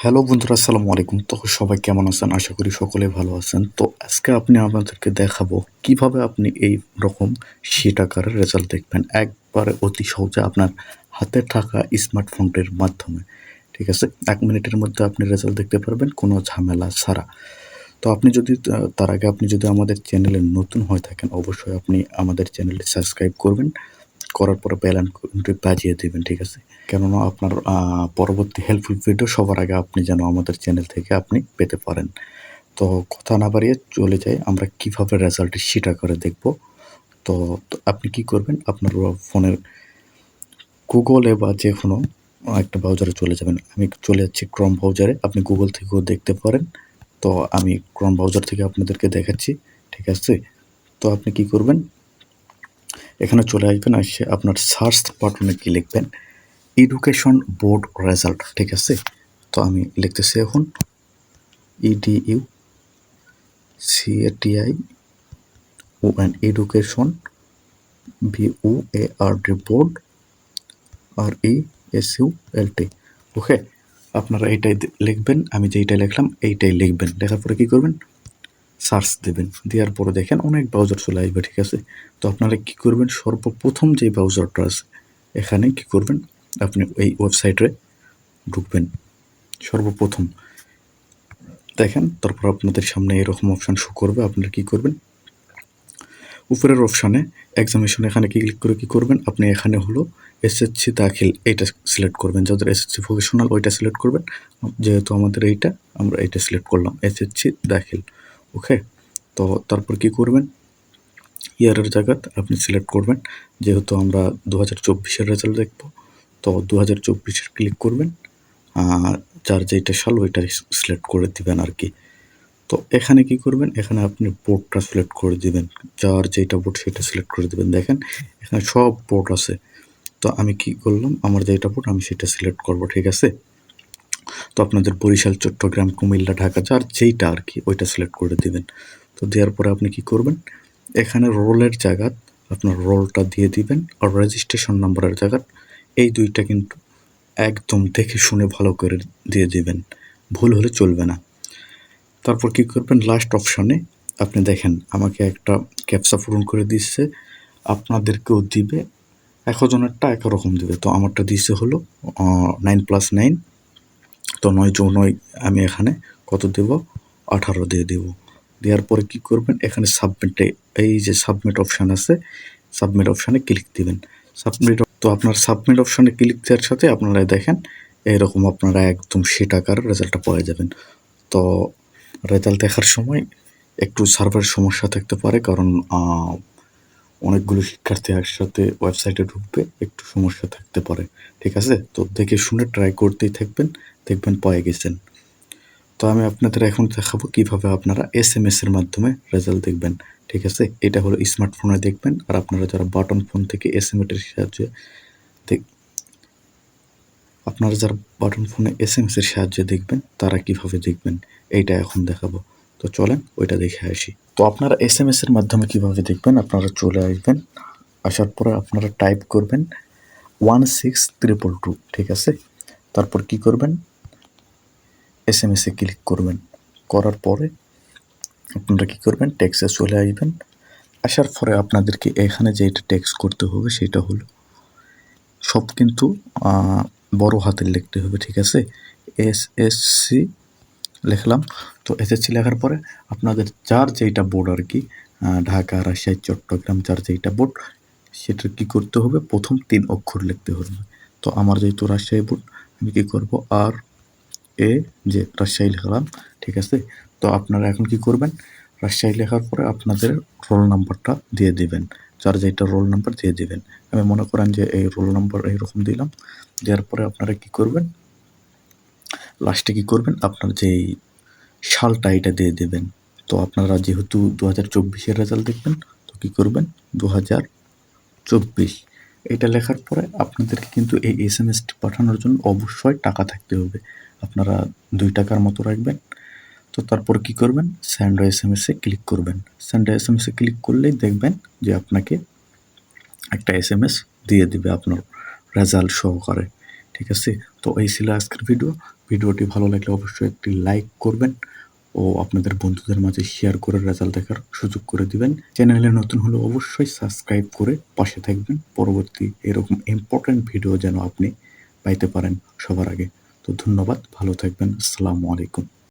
Hello বন্ধুরা, আসসালামু আলাইকুম। তো সবাই কেমন আছেন? আশা করি সকলে ভালো আছেন। তো আজকে আপনাদেরকে দেখাবো কিভাবে আপনি এই রকম শীট আকারের রেজাল্ট দেখবেন। একবারে অতি সহজে আপনার হাতে থাকা স্মার্টফোনটির মাধ্যমে। ঠিক আছে? ১ মিনিটের মধ্যে আপনি রেজাল্ট দেখতে পারবেন কোনো ঝামেলা ছাড়া। তো আপনি যদি তার আগে আপনি যদি আমাদের চ্যানেলে নতুন হয়ে থাকেন, অবশ্যই আপনি আমাদের চ্যানেলটি সাবস্ক্রাইব করবেন। করার পরে বেল আইকনটি বাজিয়ে দিবেন, ঠিক আছে? কেননা আপনার পরবর্তী হেল্পফুল ভিডিও সবার আগে আপনি যেন আমাদের চ্যানেল থেকে আপনি পেতে পারেন। তো কথা না বাড়িয়ে চলে যাই আমরা কিভাবে রেজাল্টটি শিট আকারে দেখব। তো আপনি কি করবেন? আপনার ফোনের গুগলে বা যেকোনো একটা ব্রাউজারে চলে যাবেন। আমি চলে যাচ্ছি ক্রোম ব্রাউজারে। আপনি গুগল থেকেও দেখতে পারেন। তো আমি ক্রোম ব্রাউজার থেকে আপনাদেরকে দেখাচ্ছি, ঠিক আছে? তো আপনি কি করবেন? এখানে চলে আসবেন, এসে আপনার সার্চ বাটনে কি লিখবেন? এডুকেশন বোর্ড রেজাল্ট, ঠিক আছে? তো আমি লিখতেছি এখন EDUCATION education BOARD board RESULT। ওকে, আপনারা এইটাই লিখবেন। আমি যেইটা লিখলাম এইটাই লিখবেন। লেখার পরে কী করবেন? সার্চ দেবেন। দেওয়ার পরে দেখেন অনেক ব্রাউজার চলে আসবে, ঠিক আছে? তো আপনারা কী করবেন? সর্বপ্রথম যে ব্রাউজারটা আছে এখানে কী করবেন? আপনি এই ওয়েবসাইটে ঢুকবেন সর্বপ্রথম। দেখেন, তারপর আপনাদের সামনে এরকম অপশান শো করবে। আপনারা কী করবেন? উপরের অপশানে এক্সামিনেশন এখানে ক্লিক করে কী করবেন? আপনি এখানে হলো এসএসসি দাখিল এইটা সিলেক্ট করবেন। যাদের এসএসসি ভোকেশনাল ওইটা সিলেক্ট করবেন। যেহেতু আমাদের এইটা, আমরা এইটা সিলেক্ট করলাম এসএসসি দাখিল। ওকে, তো তারপর কী করবেন? ইয়ারের জায়গাতে আপনি সিলেক্ট করবেন। যেহেতু আমরা 2024-এর রেজাল্ট দেখব, তো 2024-এর ক্লিক করবেন। যার যেইটা সাল ওইটা সিলেক্ট করে দিবেন আর কি। তো এখানে কি করবেন? এখানে আপনি বোর্ডটা সিলেক্ট করে দিবেন। যার যেটা বোর্ড সেটা সিলেক্ট করে দিবেন। দেখেন এখানে সব বোর্ড আছে। তো আমি কি করলাম? আমার যেটা বোর্ড আমি সেটা সিলেক্ট করব, ঠিক আছে? তো আপনাদের বরিশাল, চট্টগ্রাম, কুমিল্লা, ঢাকা যার যেইটা আর কি ওইটা সিলেক্ট করে দিবেন। তো দেওয়ার পরে আপনি কি করবেন? এখানে রোলের জায়গাত আপনার রোলটা দিয়ে দিবেন। আর রেজিস্ট্রেশন নাম্বারের জায়গাত এই দুইটা কিন্তু একদম দেখে শুনে ভালো করে দিয়ে দিবেন। ভুল হলে চলবে না। তারপর কী করবেন? লাস্ট অপশানে আপনি দেখেন আমাকে একটা ক্যাপচা পূরণ করে দিচ্ছে। আপনাদেরকেও দিবে। একজনেরটা একরকম দিবে। তো আমারটা দিছে হলো 9+9। তো 9 + 9 আমি এখানে কত দেব? 18 দিয়ে দেব। দেওয়ার পরে কী করবেন? এখানে সাবমিটে এই যে সাবমিট অপশান আছে, সাবমিট অপশানে ক্লিক দিবেন। তো আপনার সাবমিট অপশানে ক্লিক দেওয়ার সাথে আপনারা দেখেন এরকম আপনারা একদম শিট আকারে রেজাল্টটা পেয়ে যাবেন। তো রেজাল্ট দেখার সময় একটু সার্ভারের সমস্যা থাকতে পারে, কারণ অনেকগুলো শিক্ষার্থী একসাথে ওয়েবসাইটে ঢুকবে, একটু সমস্যা থাকতে পারে, ঠিক আছে? তো দেখে শুনে ট্রাই করতেই থাকবেন, দেখবেন পেয়ে গেছেন। তো আমি আপনাদের এখন দেখাবো কীভাবে আপনারা SMS-এর মাধ্যমে রেজাল্ট দেখবেন, ঠিক আছে? এটা হলো স্মার্টফোনে দেখবেন। আর আপনারা যারা বাটন ফোন থেকে SMS-এর সাহায্যে আপনারা যারা বাটন ফোনে SMS-এর সাহায্যে দেখবেন তারা কীভাবে দেখবেন এইটা এখন দেখাবো। তো চলেন ওইটা দেখে আসি। তো আপনারা SMS-এর মাধ্যমে কীভাবে দেখবেন? আপনারা চলে আসবেন। আসার পরে আপনারা টাইপ করবেন 16222, ঠিক আছে? তারপর কী করবেন? SMS-এ ক্লিক করবেন। করার পরে আপনারা কী করবেন? টেক্সটে চলে আসবেন। আসার পরে আপনাদেরকে এখানে যেটা টেক্সট করতে হবে সেটা হলো সব কিন্তু বড় হাতের লিখতে হবে, ঠিক আছে? SSC লিখলাম। তো SSC লেখার পরে আপনাদের যার যেইটা বোর্ড আর কি, ঢাকা, রাজশাহী, চট্টগ্রাম যার যেইটা বোর্ড সেটা কী করতে হবে? প্রথম 3 অক্ষর লিখতে হবে। তো আমার যেহেতু রাজশাহী বোর্ড, আমি কী করব? RAJ রাজশাহী লিখলাম, ঠিক আছে? তো আপনারা এখন কী করবেন? রাজশাহী লেখার পরে আপনাদের রোল নাম্বারটা দিয়ে দিবেন। যার যেটা রোল নাম্বার দিয়ে দিবেন। আমি মনে করেন যে এই রোল নাম্বার এইরকম দিলাম। দেওয়ার পরে আপনারা কী করবেন? লাস্টে কী করবেন? আপনার যেই সালটা এটা দিয়ে দেবেন। তো আপনারা যেহেতু 2024-এর রেজাল্ট দেখবেন, তো কী করবেন? 2024 এটা লেখার পরে আপনাদেরকে কিন্তু এই SMS-টি পাঠানোর জন্য অবশ্যই টাকা থাকতে হবে। আপনারা 2 টাকার মতো রাখবেন। তো তারপর কী করবেন? সেন্ড SMS-এ ক্লিক করবেন। সেন্ড SMS-এ ক্লিক করলেই দেখবেন যে আপনাকে একটা SMS দিয়ে দিবে আপনার রেজাল্ট সহকারে, ঠিক আছে? তো এই ছিল আজকের ভিডিও। ভিডিওটি ভালো লাগলে অবশ্যই একটি লাইক করবেন ও আপনাদের বন্ধুদের মাঝে শেয়ার করে রেজাল্ট দেখার সুযোগ করে দিবেন। চ্যানেলে নতুন হলে অবশ্যই সাবস্ক্রাইব করে পাশে থাকবেন। পরবর্তী এরকম ইম্পর্টেন্ট ভিডিও যেন আপনি পাইতে পারেন সবার আগে। তো ধন্যবাদ, ভালো থাকবেন। আসসালামু আলাইকুম।